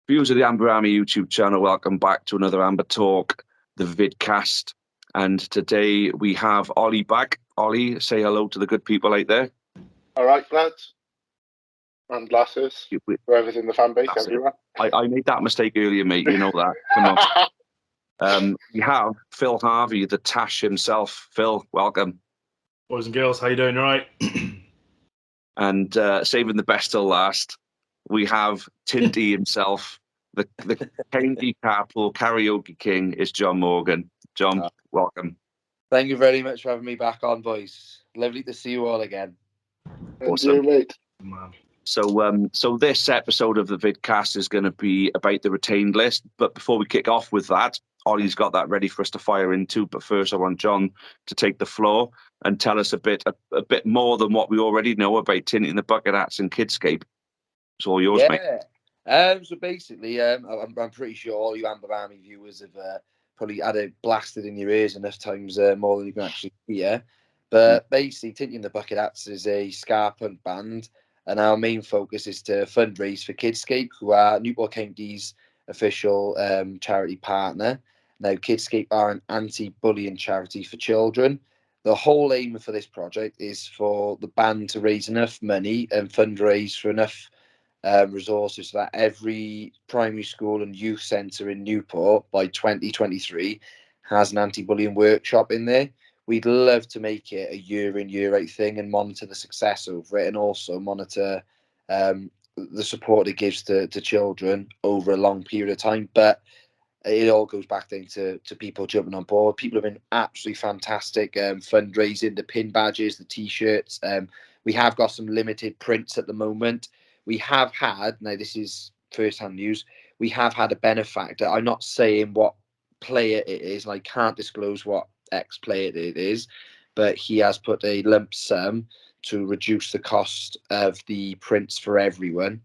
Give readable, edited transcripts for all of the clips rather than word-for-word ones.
Viewers of the Amber Army YouTube channel, welcome back to another Amber Talk, the Vidcast. And today we have Ollie back. Ollie, say hello to the good people out there. All right, lads and lasses, whoever's in the fan base, everyone. I made that mistake earlier, mate. You know that. Come on. We have Phil Harvey, the Tash himself. Phil, welcome. Boys and girls, how you doing? All right? And saving the best till last, we have Tinty himself, the county capital karaoke king is John Morgan. John, welcome. Thank you very much for having me back on, boys. Lovely to see you all again. Awesome. Thank you, mate. So this episode of the Vidcast is going to be about the retained list. But before we kick off with that, Ollie's got that ready for us to fire into. But first, I want John to take the floor and tell us a bit more than what we already know about Tinty and the Bucket Hats and Kidscape. It's all yours, mate. So basically, I'm pretty sure all you Amber Army viewers have probably had it blasted in your ears enough times, more than you can actually hear. But basically, Tinty and the Bucket Hats is a ska punk band, and our main focus is to fundraise for Kidscape, who are Newport County's official charity partner. Now, Kidscape are an anti-bullying charity for children. The whole aim for this project is for the band to raise enough money and fundraise for enough resources so that every primary school and youth centre in Newport by 2023 has an anti-bullying workshop in there. We'd love to make it a year in, year out thing and monitor the success over it, and also monitor the support it gives to children over a long period of time. But it all goes back then to people jumping on board. People have been absolutely fantastic fundraising, the pin badges, the T-shirts. We have got some limited prints at the moment. We have had, now this is first-hand news, we have had a benefactor. I'm not saying what player it is, and I can't disclose what ex-player it is, but he has put a lump sum to reduce the cost of the prints for everyone,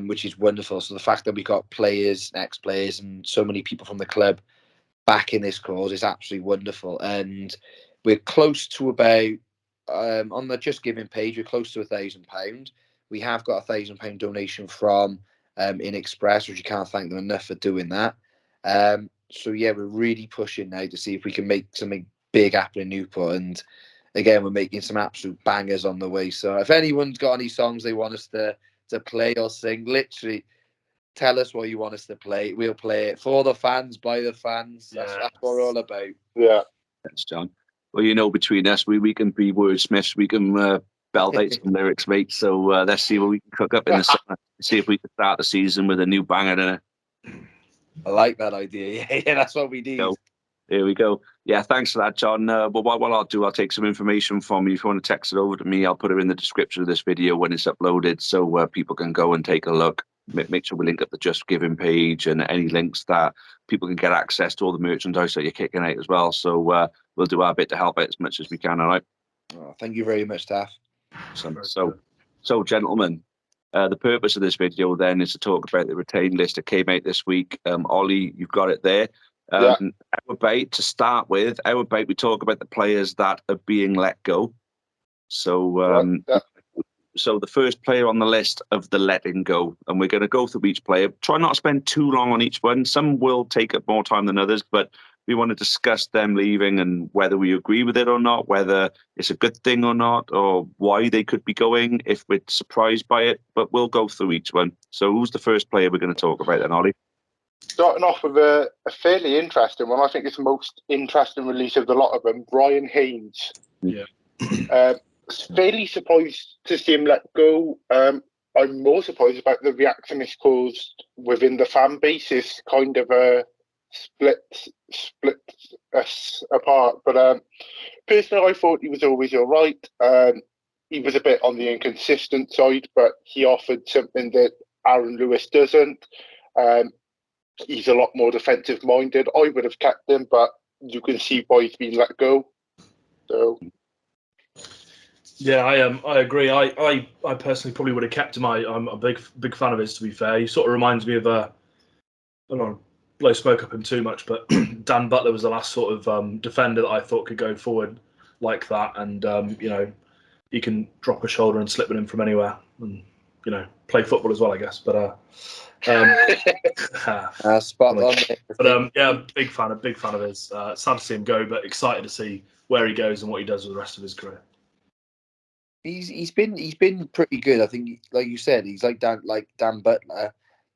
which is wonderful. So the fact that we got players, ex-players, and so many people from the club back in this cause is absolutely wonderful. And we're close to about, on the Just Giving page, we're close to £1,000. We have got a £1,000 donation from In Express, which you can't thank them enough for doing that. So yeah, we're really pushing now to see if we can make something big happen in Newport. And again, we're making some absolute bangers on the way. So if anyone's got any songs they want us to play or sing, literally tell us what you want us to play. We'll play it for the fans, by the fans. That's what we're all about. Yeah. Thanks, John. Well, you know, between us, we can be wordsmiths. We can belt out some lyrics, mate. So let's see what we can cook up in the summer. See if we can start the season with a new banger in it. I like that idea. Yeah, that's what we need. Here we go. Yeah, thanks for that, John. But what I'll do, I'll take some information from you. If you want to text it over to me, I'll put it in the description of this video when it's uploaded, so people can go and take a look. Make sure we link up the Just Giving page and any links that people can get access to all the merchandise that you're kicking out as well. So we'll do our bit to help out as much as we can. All right. Oh, thank you very much, Taff. So, gentlemen, the purpose of this video then is to talk about the retained list that came out this week. Ollie, you've got it there. How about we talk about the players that are being let go? So, so the first player on the list of the letting go, and we're going to go through each player. Try not to spend too long on each one. Some will take up more time than others, but we want to discuss them leaving and whether we agree with it or not, whether it's a good thing or not, or why they could be going if we're surprised by it. But we'll go through each one. So who's the first player we're going to talk about then, Ollie? Starting off with a fairly interesting one. I think it's the most interesting release of the lot of them. Brian Haynes. Yeah. Fairly surprised to see him let go. I'm more surprised about the reaction it's caused within the fan base. It's kind of a split us apart. But personally, I thought he was always all right. He was a bit on the inconsistent side, but he offered something that Aaron Lewis doesn't. He's a lot more defensive minded. I would have kept him, but you can see why he's been let go. So yeah, I agree. I personally probably would have kept him. I'm a big fan of his, to be fair. He sort of reminds me of I don't know, blow smoke up him too much, but Dan Butler was the last sort of defender that I thought could go forward like that, and you know, he can drop a shoulder and slip it in from anywhere. And play football as well, I guess. But spot on. But big fan of his. Sad to see him go, but excited to see where he goes and what he does with the rest of his career. He's been pretty good. I think, like you said, he's like Dan Butler.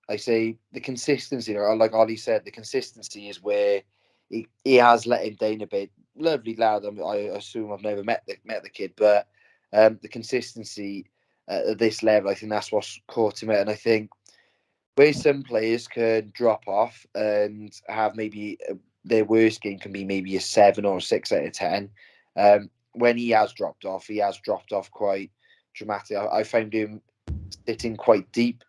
I say the consistency, or like Ollie said, the consistency is where he has let him down a bit. Lovely lad. I assume I've never met the kid, but the consistency at this level, I think that's what's caught him out. And I think where some players can drop off and have maybe their worst game can be maybe a 7 or a 6 out of 10. When he has dropped off quite dramatically. I found him sitting quite deep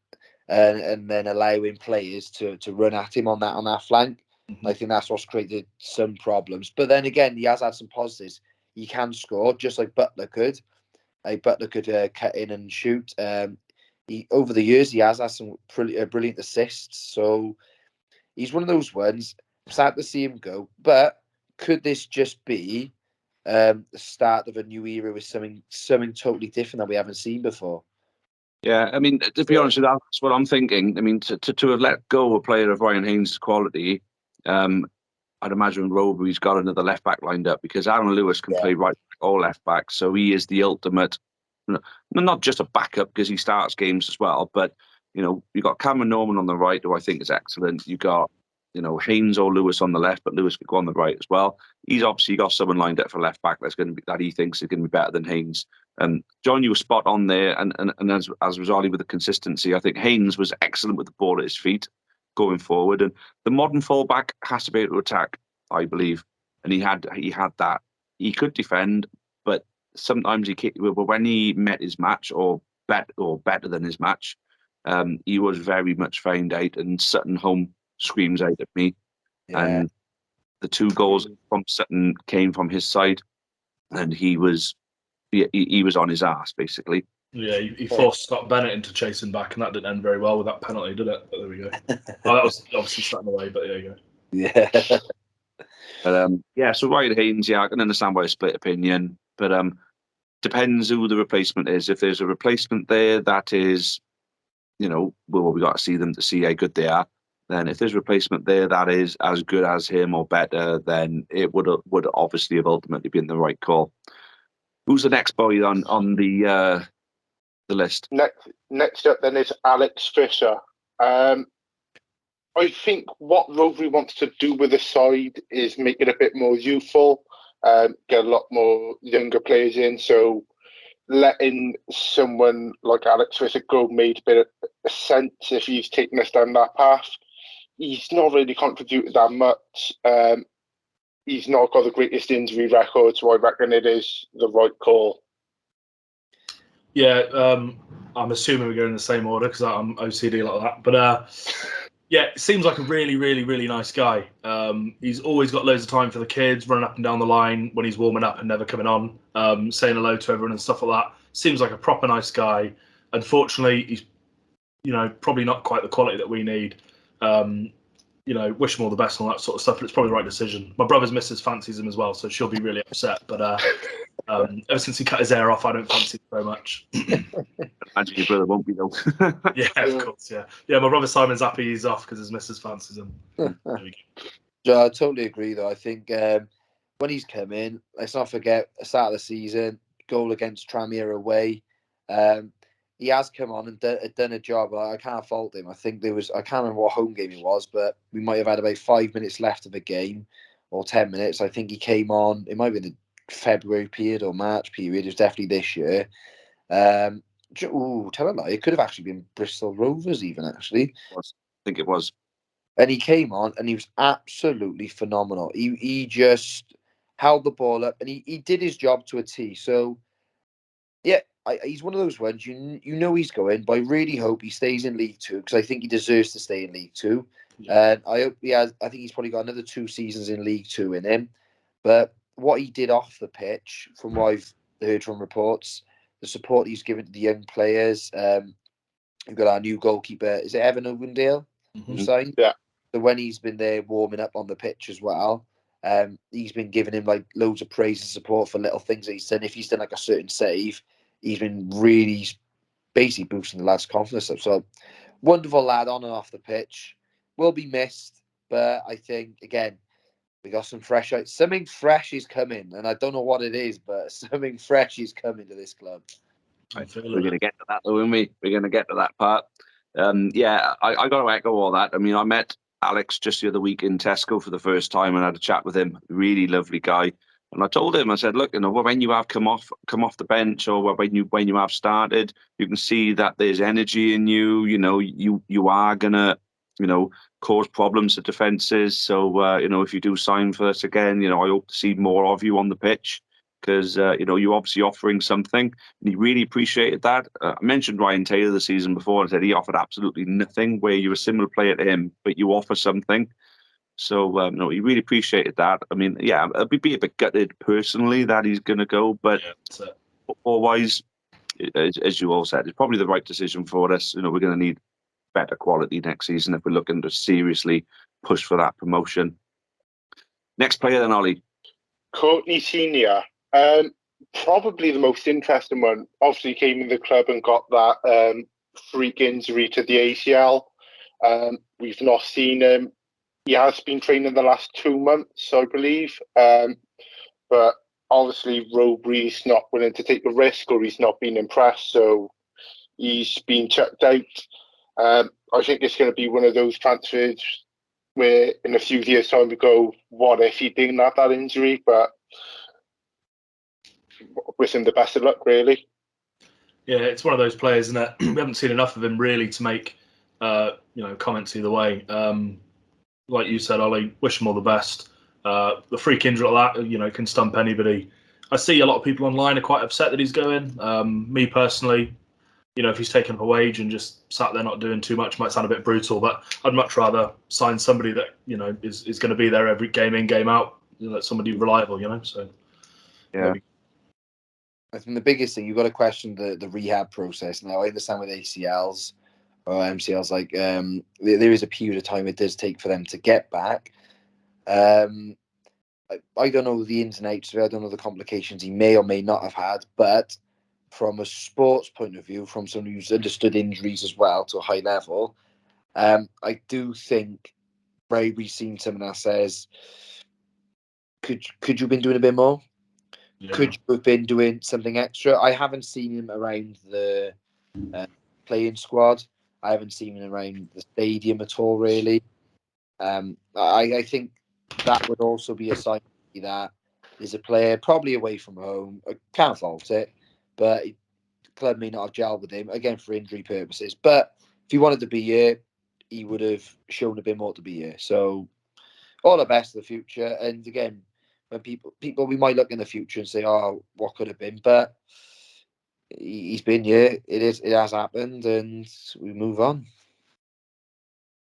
and then allowing players to run at him on that flank. Mm-hmm. I think that's what's created some problems. But then again, he has had some positives. He can score just like Butler could. Butler could cut in and shoot. Over the years, he has had some brilliant assists. So he's one of those ones. Sad to see him go. But could this just be the start of a new era with something totally different that we haven't seen before? Yeah, I mean, to be honest with you, that's what I'm thinking. I mean, to have let go a player of Ryan Haynes' quality, I'd imagine Roby's got another left back lined up, because Aaron Lewis can play right back or left back, so he is the ultimate. Not just a backup because he starts games as well, but you've got Cameron Norman on the right, who I think is excellent. You got Haynes or Lewis on the left, but Lewis could go on the right as well. He's obviously got someone lined up for left back that he thinks is going to be better than Haynes. John, you were spot on there, and as was Ollie with the consistency, I think Haynes was excellent with the ball at his feet going forward, and the modern fullback has to be able to attack, I believe, and he had that. He could defend, but sometimes when he met his match or better than his match, he was very much found out, and Sutton home screams out at me. Yeah. And the 2 goals from Sutton came from his side, and he was on his ass basically. Yeah, he forced Scott Bennett into chasing back, and that didn't end very well with that penalty, did it? But there we go. Well, that was obviously sat in the way, but there you go. Yeah. But so Ryan Haynes, I can understand why a split opinion, but depends who the replacement is. If there's a replacement there that is, we got to see them to see how good they are. Then if there's a replacement there that is as good as him or better, then it would obviously have ultimately been the right call. Who's the next boy on the list? Next up then is Alex Fisher. I think what Rotary wants to do with the side is make it a bit more youthful, get a lot more younger players in. So letting someone like Alex Fisher go made a bit of sense if he's taking us down that path. He's not really contributed that much. He's not got the greatest injury record, so I reckon it is the right call. Yeah, I'm assuming we go in the same order because I'm OCD like that. But it seems like a really, really, really nice guy. He's always got loads of time for the kids, running up and down the line when he's warming up and never coming on, saying hello to everyone and stuff like that. Seems like a proper nice guy. Unfortunately, he's probably not quite the quality that we need. Wish him all the best and all that sort of stuff, but it's probably the right decision. My brother's missus fancies him as well, so she'll be really upset. But ever since he cut his hair off, I don't fancy him very much. Imagine your brother won't be though. Yeah, of course, yeah. Yeah, my brother Simon's happy he's off because his missus fancies him. Yeah, I totally agree though. I think when he's come in, let's not forget, the start of the season, goal against Tranmere away. He has come on and done a job. I can't fault him. I think I can't remember what home game it was, but we might have had about 5 minutes left of the game, or 10 minutes. I think he came on. It might have been the February period or March period. It was definitely this year. Tell a lie. It could have actually been Bristol Rovers even, actually. I think it was. And he came on and he was absolutely phenomenal. He just held the ball up and he did his job to a T. So, yeah. He's one of those ones he's going, but I really hope he stays in League Two because I think he deserves to stay in League Two. And I hope he has. I think he's probably got another 2 seasons in League Two in him. But what he did off the pitch, from what I've heard from reports, the support he's given to the young players. We've got our new goalkeeper. Is it Evan Ovendale? Who signed? Yeah. So when he's been there warming up on the pitch as well, he's been giving him like loads of praise and support for little things that he's done. If he's done like a certain save, he's been really basically boosting the lad's confidence up. So wonderful lad on and off the pitch. Will be missed, but I think, again, we got some fresh out. Something fresh is coming, and I don't know what it is, but something fresh is coming to this club. We're going to get to that, though, aren't we? We're going to get to that part. Yeah, I got to echo all that. I mean, I met Alex just the other week in Tesco for the first time and had a chat with him. Really lovely guy. And I told him, I said, look, when you have come off the bench, or when you have started, you can see that there's energy in you. You are gonna, cause problems to defences. So if you do sign for us again, I hope to see more of you on the pitch, because you're obviously offering something, and he really appreciated that. I mentioned Ryan Taylor the season before and said he offered absolutely nothing, where you're a similar player to him, but you offer something. So, he really appreciated that. I mean, yeah, I'd be a bit gutted personally that he's going to go, but football-wise, as you all said, it's probably the right decision for us. We're going to need better quality next season if we're looking to seriously push for that promotion. Next player then, Ollie. Courtney Senior. Probably the most interesting one. Obviously came in the club and got that freak injury to the ACL. We've not seen him. He has been training the last 2 months, I believe. But obviously, Rowbury's not willing to take the risk, or he's not been impressed, so he's been chucked out. I think it's going to be one of those transfers where in a few years' time we go, what if he didn't have that injury? But wish him the best of luck, really. Yeah, it's one of those players, isn't it? We haven't seen enough of him really to make comments either way. Like you said, Ollie, wish him all the best. The freak injury like that, can stump anybody. I see a lot of people online are quite upset that he's going. Me personally, if he's taking up a wage and just sat there not doing too much, might sound a bit brutal, but I'd much rather sign somebody that is going to be there every game in, game out. Somebody reliable, So yeah. I think the biggest thing, you've got to question the rehab process. Now, I understand with ACLs or MCLs, there is a period of time it does take for them to get back. I don't know the ins and outs of it. I don't know the complications he may or may not have had, but from a sports point of view, from someone who's understood injuries as well to a high level, I do think we've seen someone that says, could you have been doing a bit more? Yeah. Could you have been doing something extra? I haven't seen him around the playing squad. I haven't seen him around the stadium at all, really. I think that would also be a sign that there's a player probably away from home. I can't fault it, but the club may not have gelled with him, again, for injury purposes. But if he wanted to be here, he would have shown a bit more to be here. So all the best for the future. And again, when people, we might look in the future and say, oh, what could have been? But he's been here. It has happened, and we move on.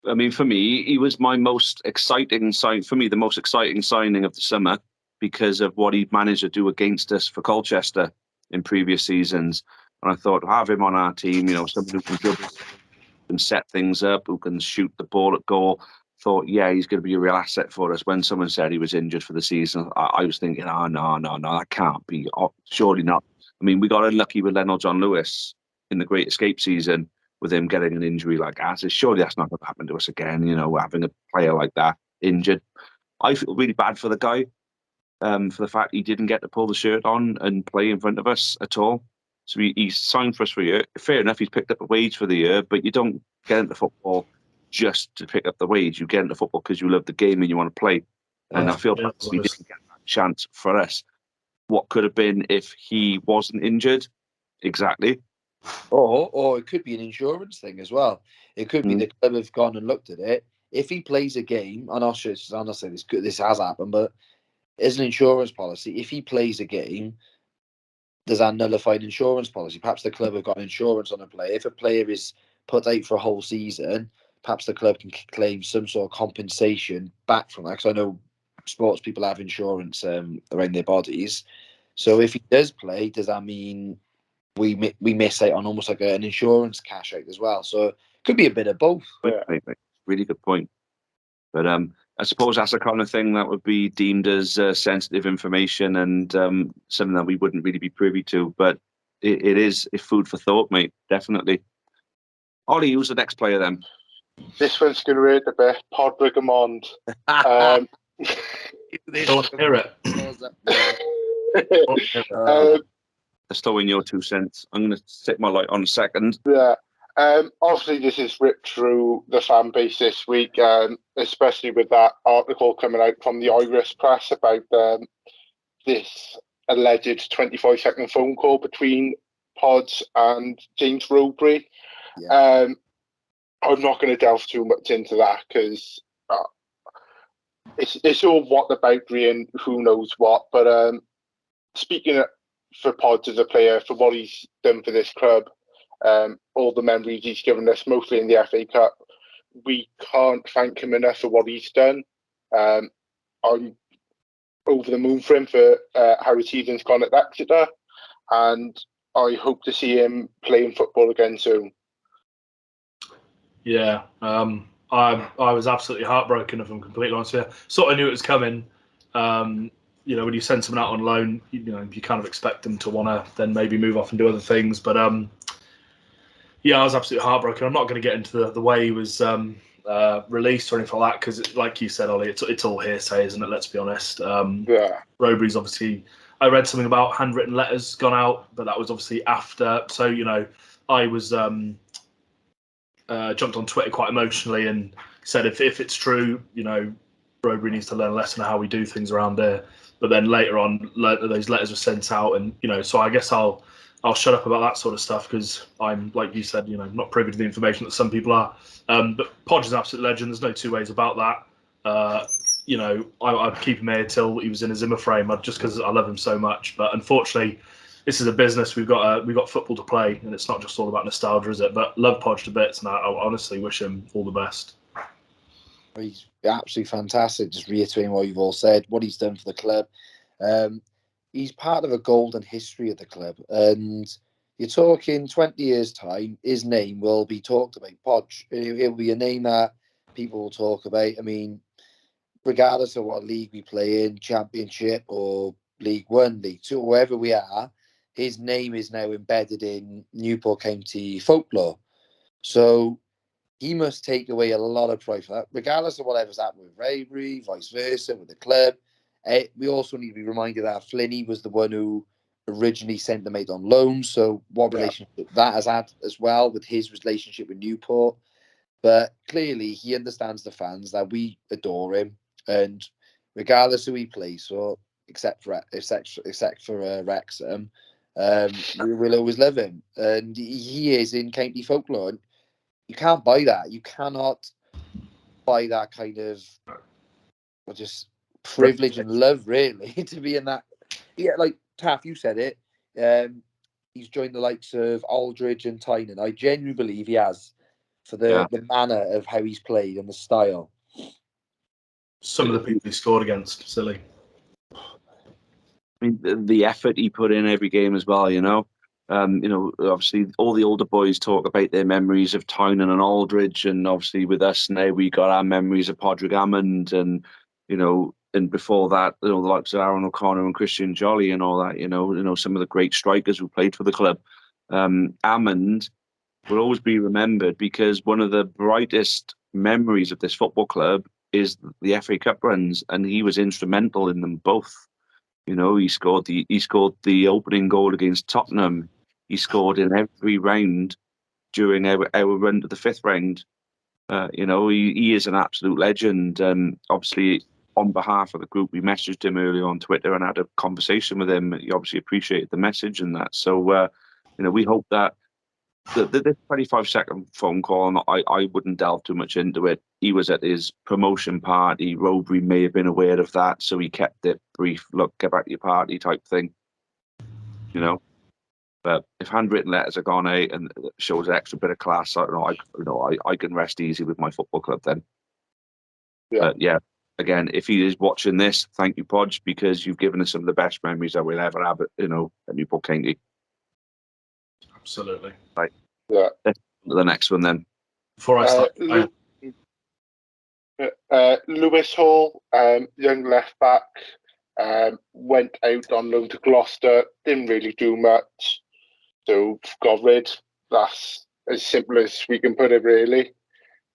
I mean, for me, he was my most exciting sign. For me, the most exciting signing of the summer, because of what he'd managed to do against us for Colchester in previous seasons. And I thought, have him on our team, somebody who can dribble and set things up, who can shoot the ball at goal. Thought, yeah, he's going to be a real asset for us. When someone said he was injured for the season, I was thinking, no, that can't be. Oh, surely not. I mean, we got unlucky with Lionel John Lewis in the Great Escape season with him getting an injury like that. Surely that's not going to happen to us again, having a player like that injured. I feel really bad for the guy, for the fact he didn't get to pull the shirt on and play in front of us at all. So he signed for us for a year. Fair enough, he's picked up a wage for the year, but you don't get into football just to pick up the wage. You get into football because you love the game and you want to play. And I feel like we didn't get that chance for us. What could have been if he wasn't injured? Exactly. Or it could be an insurance thing as well. It could be the club have gone and looked at it. If he plays a game, I'm not saying this has happened, but as an insurance policy, if he plays a game, does that nullify an insurance policy? Perhaps the club have got insurance on a player. If a player is put out for a whole season, perhaps the club can claim some sort of compensation back from that. Because I know sports people have insurance around their bodies. So if he does play, does that mean we miss out on almost like an insurance cash out as well? So it could be a bit of both. Really good point. But I suppose that's the kind of thing that would be deemed as sensitive information and something that we wouldn't really be privy to. But it is food for thought, mate. Definitely. Ollie, who's the next player then? This one's going to hurt a bit. Podrick Amond. Don't hear it. Let's throw in your 2 cents. I'm going to stick my light on a second. Yeah. Obviously, this is ripped through the fan base this week, especially with that article coming out from the Irish press about this alleged 25-second phone call between Podge and James Rowbury. Yeah. I'm not going to delve too much into that because it's all what the boundary and who knows what. But speaking for Podge as a player, for what he's done for this club, all the memories he's given us, mostly in the FA Cup, we can't thank him enough for what he's done. I'm over the moon for him for how his season's gone at Exeter, and I hope to see him playing football again soon. Yeah, I was absolutely heartbroken, if I'm completely honest with you. Sort of knew it was coming. You know, when you send someone out on loan, you kind of expect them to want to then maybe move off and do other things. But yeah, I was absolutely heartbroken. I'm not going to get into the way he was released or anything like that because, like you said, Ollie, it's all hearsay, isn't it? Let's be honest. Yeah. Rowbury's obviously. I read something about handwritten letters gone out, but that was obviously after. So I was jumped on Twitter quite emotionally and said if it's true, Rowbury needs to learn a lesson of how we do things around here. But then later on, those letters were sent out, and so I guess I'll shut up about that sort of stuff because I'm, like you said, not privy to the information that some people are. But Podge is an absolute legend. There's no two ways about that. I'd keep him here till he was in a Zimmer frame, just because I love him so much. But unfortunately, this is a business. We've got football to play, and it's not just all about nostalgia, is it? But love Podge to bits, and I honestly wish him all the best. He's absolutely fantastic. Just reiterating what you've all said, what he's done for the club. He's part of a golden history of the club, and you're talking 20 years' time, his name will be talked about. Podge, it'll be a name that people will talk about. I mean, regardless of what league we play in, Championship or League One, League Two, wherever we are, his name is now embedded in Newport County folklore. So he must take away a lot of pride for that, regardless of whatever's happened with Rowbury, vice versa, with the club. We also need to be reminded that Flinney was the one who originally sent them out on loan. So what relationship that has had as well with his relationship with Newport. But clearly he understands the fans, that we adore him. And regardless who he plays for, except for Wrexham, we will always love him. And he is in county folklore. And you can't buy that. You cannot buy that kind of just privilege and love, really, to be in that. Yeah, like Taff, you said it. He's joined the likes of Aldridge and Tynan. I genuinely believe he has, for the manner of how he's played and the style. Some of the people he scored against, silly. I mean, the effort he put in every game as well, obviously all the older boys talk about their memories of Tynan and Aldridge, and obviously with us now, we got our memories of Podrick Hammond, and, and before that, the likes of Aaron O'Connor and Christian Jolly and all that, some of the great strikers who played for the club. Hammond will always be remembered because one of the brightest memories of this football club is the FA Cup runs, and he was instrumental in them both. He scored the opening goal against Tottenham. He scored in every round during our run to the fifth round. He is an absolute legend. Obviously, on behalf of the group, we messaged him earlier on Twitter and had a conversation with him. He obviously appreciated the message and that. So, we hope that the 25-second phone call, and I wouldn't delve too much into it. He was at his promotion party. Rowbury may have been aware of that, so he kept it brief. Look, get back to your party type thing. But if handwritten letters are gone out and it shows an extra bit of class, I can rest easy with my football club then. But again, if he is watching this, thank you, Podge, because you've given us some of the best memories that we'll ever have at Newport County. Absolutely. Right. Yeah. Let's go to the next one then. Before I start, Lewis Hall, young left back, went out on loan to Gloucester. Didn't really do much. So got rid. That's as simple as we can put it, really.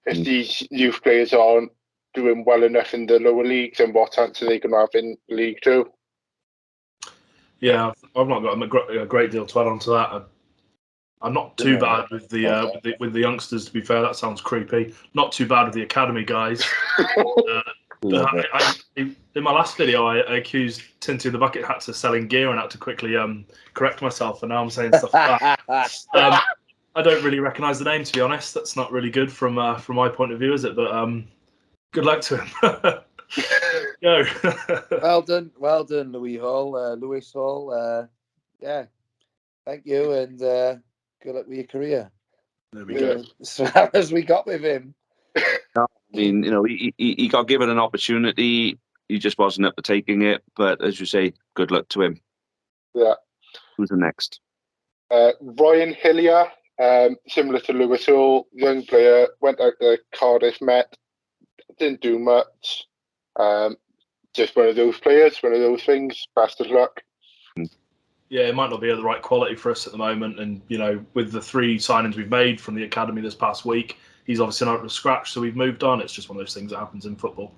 If these youth players aren't doing well enough in the lower leagues, then what chance are they going to have in League Two? Yeah, I've not got a great deal to add on to that. I'm not too bad with the youngsters. To be fair, that sounds creepy. Not too bad with the academy guys. In my last video, I accused Tinty of the Bucket Hats of selling gear and had to quickly correct myself, and now I'm saying stuff like that. I don't really recognise the name, to be honest. That's not really good from my point of view, is it? But good luck to him. Go. well done, Lewis Hall. Yeah, thank you, and good luck with your career. There we go. So how as we got with him. I mean, he got given an opportunity. He just wasn't up to taking it. But as you say, good luck to him. Yeah. Who's the next? Ryan Hilliar, similar to Lewis Hall, young player, went out to Cardiff Met, didn't do much. Just one of those players, one of those things. Best of luck. Yeah, it might not be at the right quality for us at the moment. And, with the 3 signings we've made from the academy this past week, he's obviously not up to scratch, so we've moved on. It's just one of those things that happens in football.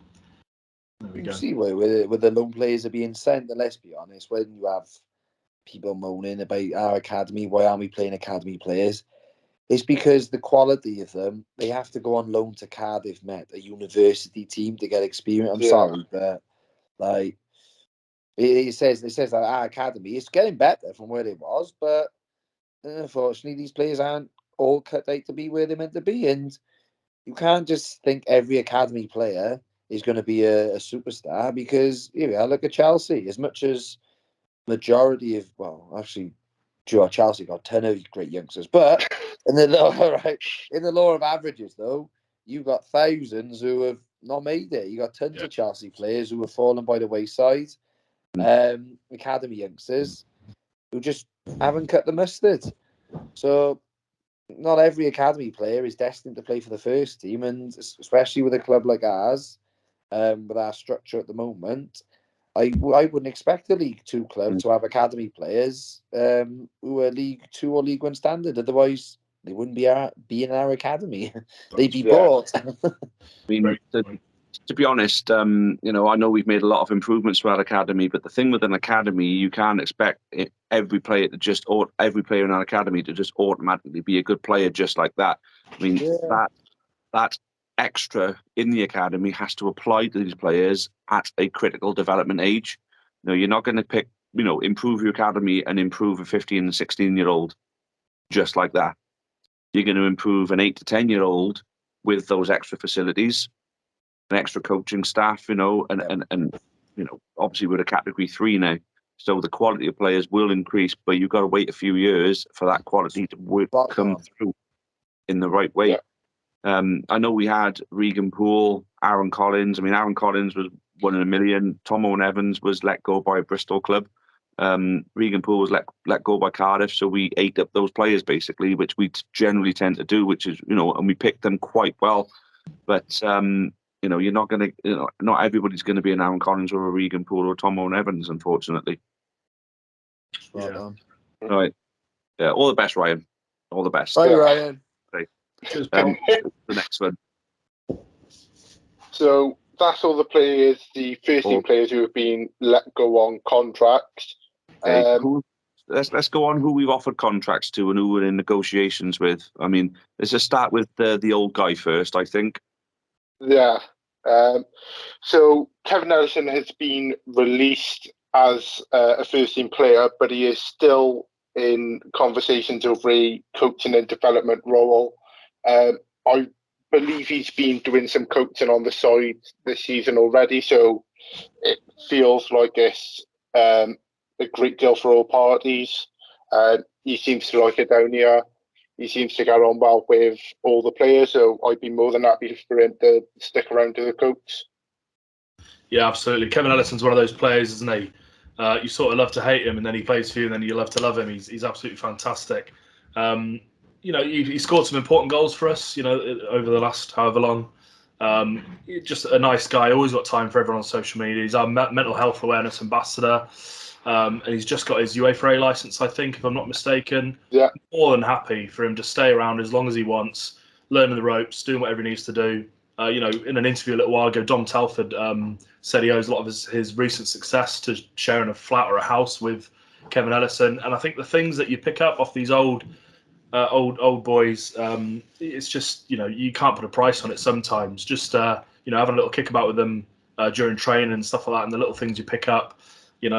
There we go. See, where the loan players are being sent, and let's be honest, when you have people moaning about our academy, why aren't we playing academy players? It's because the quality of them, they have to go on loan to Cardiff Met, a university team, to get experience. I'm sorry, but it says that our academy is getting better from where it was, but unfortunately, these players aren't all cut out to be where they're meant to be, and you can't just think every academy player is going to be a superstar, because here we are, look at Chelsea. As much as majority of, Chelsea got 10 of great youngsters, but in the law of averages, though, you've got thousands who have not made it. You got tons of Chelsea players who have fallen by the wayside. Academy youngsters who just haven't cut the mustard. So not every academy player is destined to play for the first team, and especially with a club like ours, with our structure at the moment, I wouldn't expect a League 2 club to have academy players who are League 2 or League 1 standard. Otherwise, they wouldn't be in our academy. They'd be bought. I mean, to be honest, I know we've made a lot of improvements to our academy, but the thing with an academy, you can't expect every player in our academy to just automatically be a good player just like that. I mean, that extra in the academy has to apply to these players at a critical development age. You're not going to improve your academy and improve a 15 and 16-year-old just like that. You're going to improve an 8 to 10-year-old with those extra facilities, an extra coaching staff, and obviously we're a category 3 now, so the quality of players will increase, but you've got to wait a few years for that quality to come through in the right way. I know we had Regan Poole, Aaron Collins. I mean, Aaron Collins was 1 in a million. Tom Owen Evans was let go by a Bristol club. Regan Poole was let go by Cardiff, so we ate up those players basically, which we generally tend to do, which is, and we picked them quite well. But you're not going to, not everybody's going to be an Aaron Collins or a Regan Poole or Tom Owen Evans, unfortunately. Right. Right. Yeah. All the best, Ryan. All the best. Bye, Ryan. Okay. The next one. So that's all the players, the first team players who have been let go on contracts. Okay. Let's go on who we've offered contracts to and who we're in negotiations with. I mean, let's just start with the old guy first, I think. Yeah. So Kevin Allison has been released as a first team player, but he is still in conversations over a coaching and development role. I believe he's been doing some coaching on the side this season already, so it feels like it's a great deal for all parties. He seems to like it down here. He seems to get on well with all the players, so I'd be more than happy for him to stick around to the coach. Yeah, absolutely. Kevin Allison's one of those players, isn't he? You sort of love to hate him, and then he plays for you, and then you love to love him. He's absolutely fantastic. He scored some important goals for us, over the last however long. Just a nice guy. Always got time for everyone on social media. He's our mental health awareness ambassador. and he's just got his UEFA A licence, I think, if I'm not mistaken. Yeah. More than happy for him to stay around as long as he wants, learning the ropes, doing whatever he needs to do. In an interview a little while ago, Dom Telford said he owes a lot of his recent success to sharing a flat or a house with Kevin Ellison. And I think the things that you pick up off these old boys, it's just, you can't put a price on it sometimes. Just, having a little kickabout with them during training and stuff like that, and the little things you pick up, you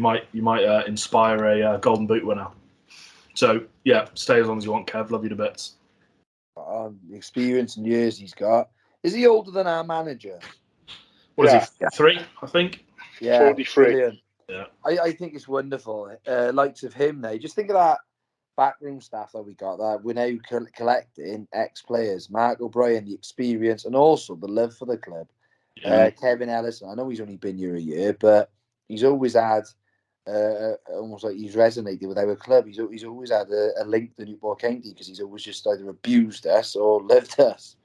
might inspire a Golden Boot winner. So, yeah, stay as long as you want, Kev. Love you to bits. The experience and years he's got. Is he older than our manager? What is he? 3, I think. Yeah, 43. Brilliant. Yeah, I think it's wonderful. Likes of him now. Just think of that backroom staff that we got. That we're now collecting ex-players. Mark O'Brien, the experience, and also the love for the club. yeah. Kevin Ellison. I know he's only been here a year, but he's always had almost like he's resonated with our club. He's always had a link to Newport County because he's always just either abused us or loved us.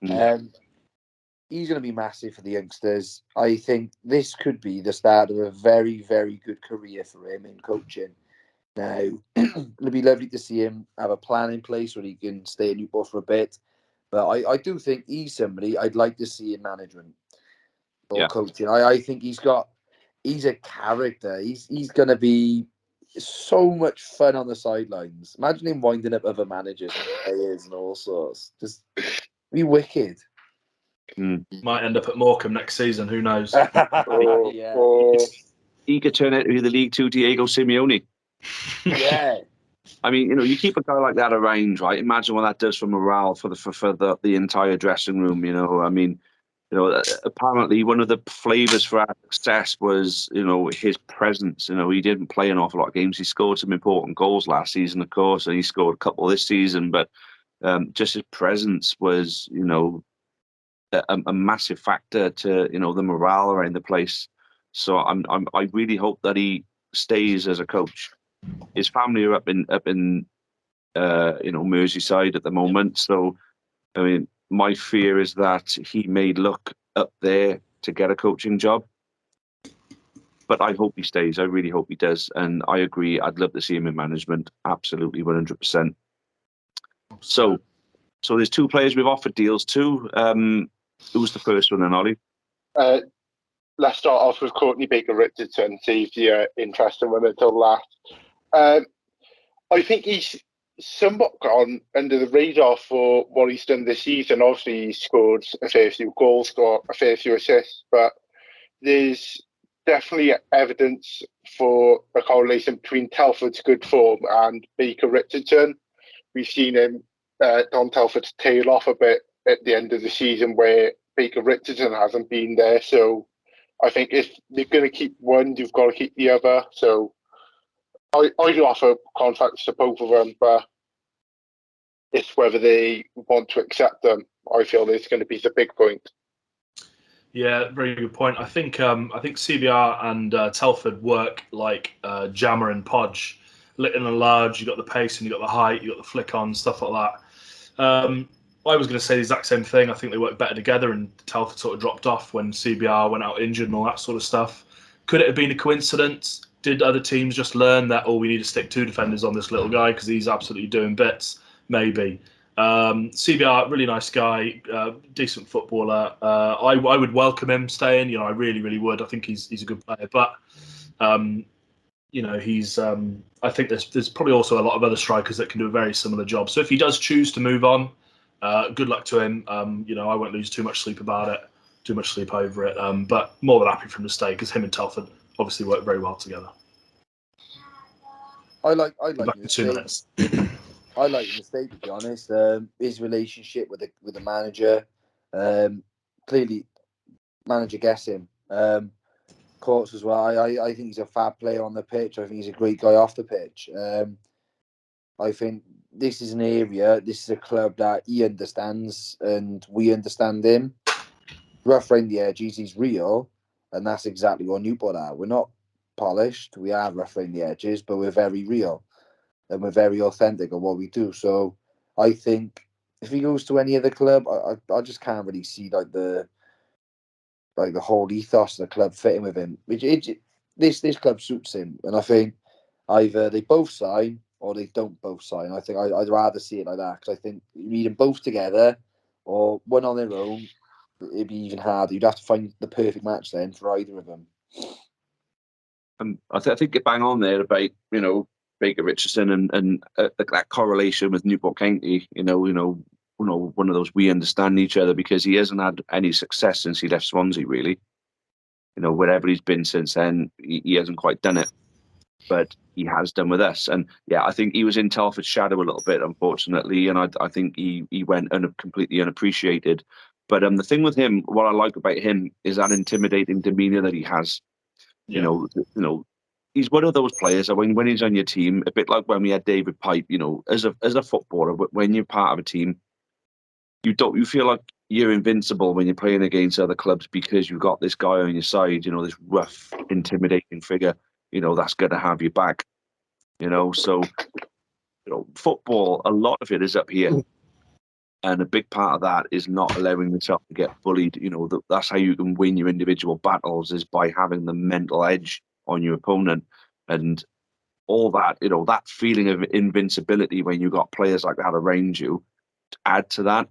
He's going to be massive for the youngsters. I think this could be the start of a very, very good career for him in coaching. Now, it'll be lovely to see him have a plan in place where he can stay at Newport for a bit. But I do think he's somebody I'd like to see in management or coaching. I think he's a character. He's going to be so much fun on the sidelines. Imagine him winding up other managers and players and all sorts. Just be wicked. Might end up at Morecambe next season. Who knows? He could turn out to be the League Two Diego Simeone. Yeah. I mean, you keep a guy like that around, right? Imagine what that does for morale for the entire dressing room. I mean, apparently one of the flavors for our success was, his presence. He didn't play an awful lot of games. He scored some important goals last season, of course, and he scored a couple this season. But just his presence was, a massive factor to the morale around the place. So I really hope that he stays as a coach. His family are up in Merseyside at the moment. So I mean, my fear is that he may look up there to get a coaching job. But I hope he stays. I really hope he does. And I agree. I'd love to see him in management. Absolutely, 100%. So there's 2 players we've offered deals to. Who's the first one then, Ollie? Let's start off with Courtney Baker Richardson, see if you're interested in him until last. I think he's somewhat gone under the radar for what he's done this season. Obviously, he scored a fair few goals, got a fair few assists, but there's definitely evidence for a correlation between Telford's good form and Baker Richardson. We've seen him, Don Telford's tail off a bit at the end of the season where Baker Richardson hasn't been there. So I think if you're going to keep one, you've got to keep the other. So I'd offer contracts to both of them, but it's whether they want to accept them. I feel it's going to be the big point. Yeah, very good point. I think CBR and Telford work like Jammer and Podge. Little and large, you got the pace and you got the height, you got the flick on, stuff like that. I was going to say the exact same thing. I think they work better together, and Telford sort of dropped off when CBR went out injured and all that sort of stuff. Could it have been a coincidence? Did other teams just learn that, we need to stick 2 defenders on this little guy because he's absolutely doing bits? Maybe. CBR, really nice guy, decent footballer. I would welcome him staying. I really, really would. I think he's a good player. But, he's. I think there's probably also a lot of other strikers that can do a very similar job. So if he does choose to move on, good luck to him. I won't lose too much sleep about it, too much sleep over it. But more than happy for him to stay because him and Telford obviously work very well together. I like Back in 2 minutes. I like him to stay, to be honest. His relationship with the manager, clearly, manager gets him. Courts as well. I think he's a fab player on the pitch. I think he's a great guy off the pitch. I think this is an area, this is a club that he understands and we understand him. Rough around the edges, he's real, and that's exactly what Newport are. We're not polished, we are rough around the edges, but we're very real and we're very authentic at what we do. So I think if he goes to any other club, I just can't really see the whole ethos of the club fitting with him. You this club suits him, and I think either they both sign or they don't both sign. I think I'd rather see it like that, because I think you need them both together or one on their own. It'd be even harder. You'd have to find the perfect match then for either of them. And I think you bang on there about, Baker Richardson and that correlation with Newport County. One of those, we understand each other, because he hasn't had any success since he left Swansea, really. Wherever he's been since then, he hasn't quite done it, but he has done with us. And yeah, I think he was in Telford's shadow a little bit, unfortunately, and I think he went completely unappreciated. But the thing with him, what I like about him is that intimidating demeanour that he has. Yeah. He's one of those players that when he's on your team, a bit like when we had David Pipe, as a footballer, when you're part of a team, you feel like you're invincible when you're playing against other clubs, because you've got this guy on your side, this rough, intimidating figure, that's going to have your back. So football, a lot of it is up here. And a big part of that is not allowing yourself to get bullied. That's how you can win your individual battles, is by having the mental edge on your opponent. And all that, that feeling of invincibility when you've got players like that around you, to add to that.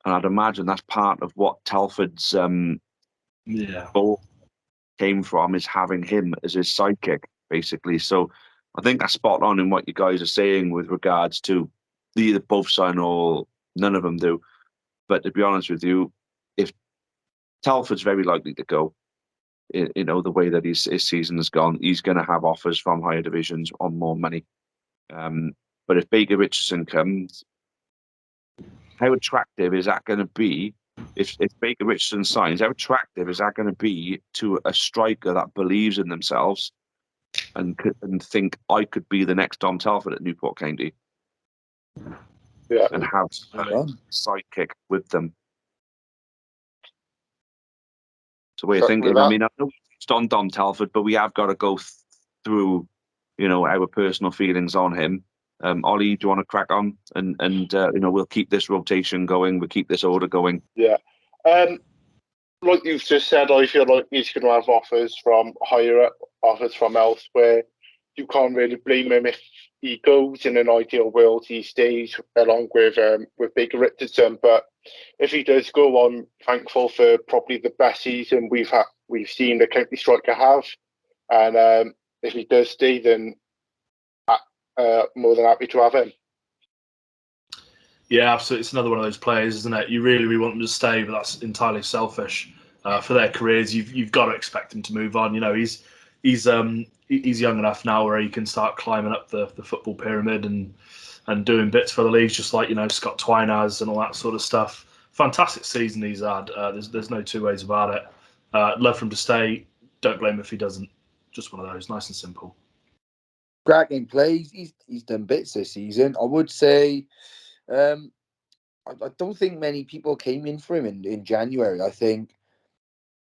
And I'd imagine that's part of what Telford's goal came from, is having him as his sidekick, basically. So I think that's spot on in what you guys are saying with regards to either both sign or none of them do. But to be honest with you, if Telford's very likely to go, the way that his season has gone, he's going to have offers from higher divisions on more money. But if Baker Richardson comes, how attractive is that going to be? If Baker Richardson signs, how attractive is that going to be to a striker that believes in themselves and think, I could be the next Dom Telford at Newport County? Yeah. And have a sidekick with them. So what are you thinking? I mean, I know it's on Dom Telford, but we have got to go through, our personal feelings on him. Ollie, do you want to crack on? And we'll keep this rotation going. We'll keep this order going. Yeah. Like you've just said, I feel like he's going to have offers from higher up, offers from elsewhere. You can't really blame him if he goes. In an ideal world, he stays along with Baker Richardson. But if he does go, I'm thankful for probably the best season we've seen the county striker have. And if he does stay, then more than happy to have him. Yeah, absolutely. It's another one of those players, isn't it? You really want them to stay, but that's entirely selfish. For their careers, you've got to expect him to move on. He's young enough now where he can start climbing up the football pyramid and doing bits for the leagues, just like Scott Twine has and all that sort of stuff. Fantastic season he's had. There's no two ways about it. Love for him to stay. Don't blame him if he doesn't. Just one of those, nice and simple. Cracking plays. He's done bits this season. I would say, I don't think many people came in for him in January. I think,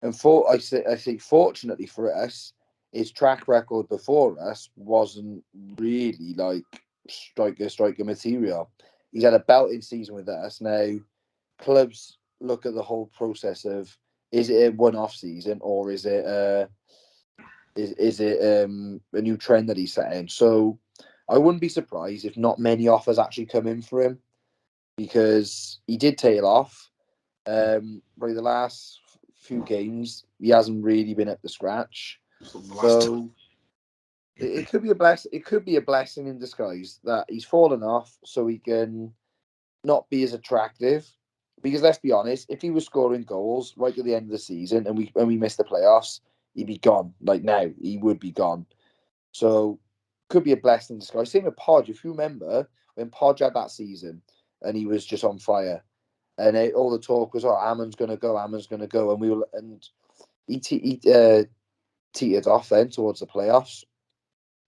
and I say fortunately for us, his track record before us wasn't really like striker material. He's had a belting season with us. Now, clubs look at the whole process of, is it a one-off season or is it a new trend that he's setting? So I wouldn't be surprised if not many offers actually come in for him, because he did tail off. By the last few games, he hasn't really been up to scratch. So it could be a blessing. It could be a blessing in disguise that he's fallen off, so he can not be as attractive. Because let's be honest, if he was scoring goals right at the end of the season and we missed the playoffs, he'd be gone. Like now, he would be gone. So could be a blessing in disguise. Same with Podge. If you remember when Podge had that season and he was just on fire, and all the talk was, Ammon's going to go, and he teetered off then towards the playoffs.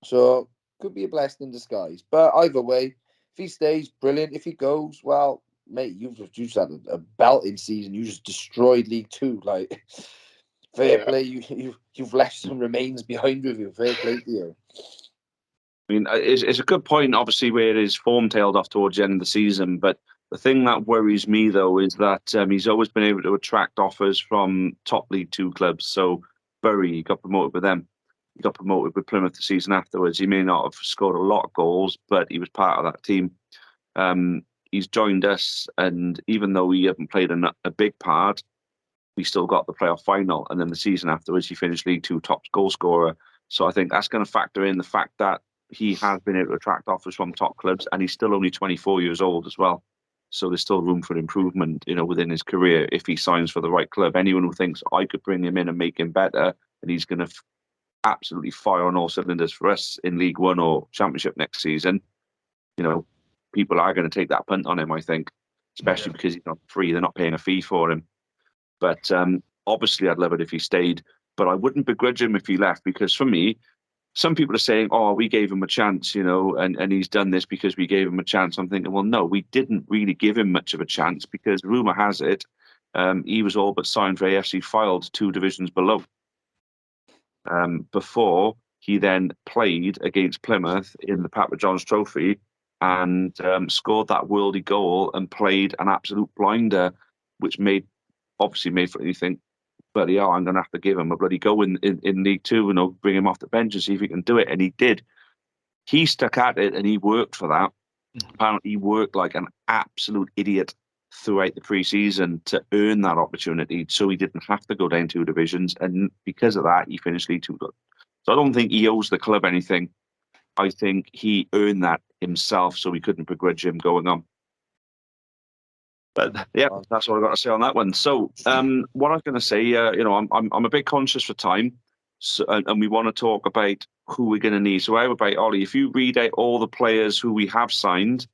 So could be a blessing in disguise. But either way, if he stays, brilliant. If he goes, well, mate, you've just had a belting season. You just destroyed League Two. Like, fair play. You've left some remains behind with you. Fair play to you. I mean, it's a good point, obviously, where his form tailed off towards the end of the season. But the thing that worries me, though, is that he's always been able to attract offers from top League Two clubs. So Bury, he got promoted with them. He got promoted with Plymouth the season afterwards. He may not have scored a lot of goals, but he was part of that team. He's joined us, and even though he hasn't played a big part, we still got the playoff final. And then the season afterwards, he finished League Two top goal scorer. So I think that's going to factor in the fact that he has been able to attract offers from top clubs, and he's still only 24 years old as well. So there's still room for improvement, within his career if he signs for the right club. Anyone who thinks I could bring him in and make him better, and he's going to absolutely fire on all cylinders for us in League One or Championship next season, people are going to take that punt on him, I think, especially because he's not free. They're not paying a fee for him. But obviously, I'd love it if he stayed. But I wouldn't begrudge him if he left, because for me, some people are saying, oh, we gave him a chance, and he's done this because we gave him a chance. I'm thinking, well, no, we didn't really give him much of a chance, because rumour has it he was all but signed for AFC Fylde 2 divisions below. Before he then played against Plymouth in the Papa John's Trophy and scored that worldy goal and played an absolute blinder, which made for you think, bloody hell, I'm going to have to give him a bloody go in League Two, bring him off the bench and see if he can do it. And he did. He stuck at it and he worked for that. Apparently, he worked like an absolute idiot throughout the pre-season to earn that opportunity, so he didn't have to go down 2 divisions. And because of that, he finished League Two. So I don't think he owes the club anything. I think he earned that himself, so we couldn't begrudge him going on. But yeah, that's what I've got to say on that one. So what I was going to say, I'm a bit conscious for time, and we want to talk about who we're going to need. So how about, Ollie, if you read out all the players who we have signed,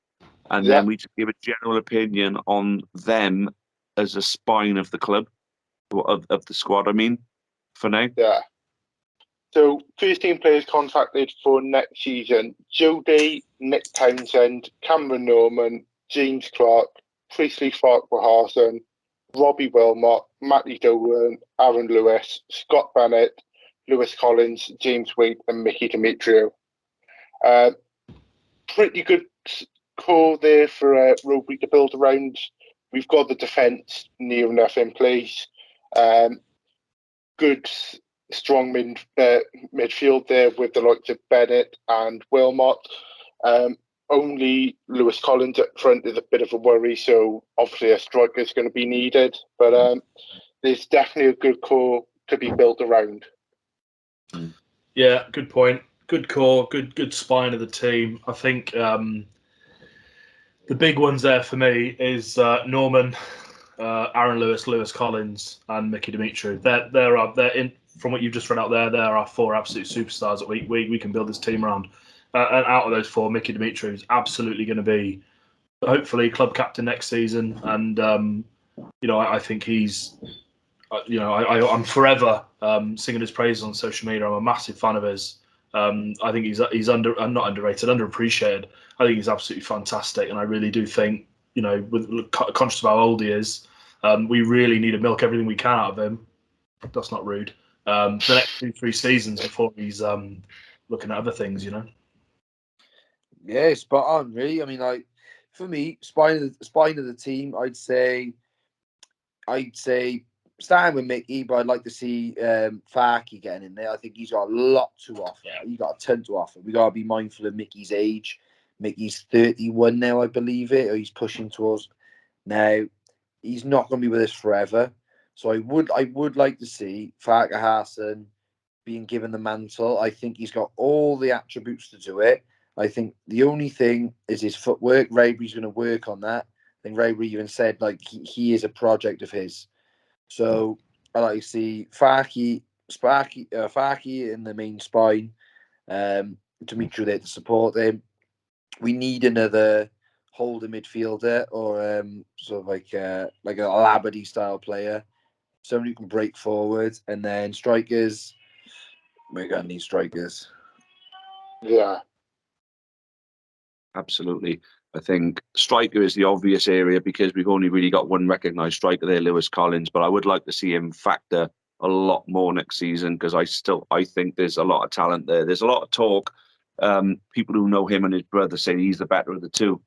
and then we just give a general opinion on them as a spine of the club, of the squad, I mean, for now. Yeah. So, 13 players contracted for next season: Joe Day, Nick Townsend, Cameron Norman, James Clark, Priestley Farquharson, Robbie Wilmot, Matty Dolan, Aaron Lewis, Scott Bennett, Lewis Collins, James Wade, and Mickey Demetriou. Pretty good core there for Rugby to build around. We've got the defence near enough in place. Good strong midfield there with the likes of Bennett and Wilmot. Only Lewis Collins at front is a bit of a worry, so obviously a striker is going to be needed. But there's definitely a good core to be built around. Yeah, good point. Good core, good spine of the team. I think the big ones there for me is Norman, Aaron Lewis, Lewis Collins, and Mickey Demetriou. They're in, from what you've just read out there, there are 4 absolute superstars that we can build this team around. And out of those 4, Mickey Demetriou is absolutely going to be, hopefully, club captain next season. And I think he's, I'm forever singing his praises on social media. I'm a massive fan of his. I think he's not underrated, underappreciated. I think he's absolutely fantastic, and I really do think, with conscious of how old he is, we really need to milk everything we can out of him. That's not rude. The next 2-3 seasons before he's looking at other things, Yeah, spot on. Really, I mean, for me, spine of the team, I'd say starting with Mickey, but I'd like to see Farky getting in there. I think he's got a lot to offer. He's got a ton to offer. We got to be mindful of Mickey's age. Mickey's 31 now, I believe it, or he's pushing towards. Now, he's not going to be with us forever. So I would like to see Farquharson being given the mantle. I think he's got all the attributes to do it. I think the only thing is his footwork. Raybury's going to work on that. I think Raybury even said he is a project of his. So I like to see Farky in the main spine. Demetriou there to support him. We need another holder midfielder or sort of like a Labadie style player, somebody who can break forward, and then strikers. We're gonna need strikers. Yeah, absolutely. I think striker is the obvious area because we've only really got one recognised striker there, Lewis Collins. But I would like to see him factor a lot more next season because I think there's a lot of talent there. There's a lot of talk. People who know him and his brother say he's the better of the two.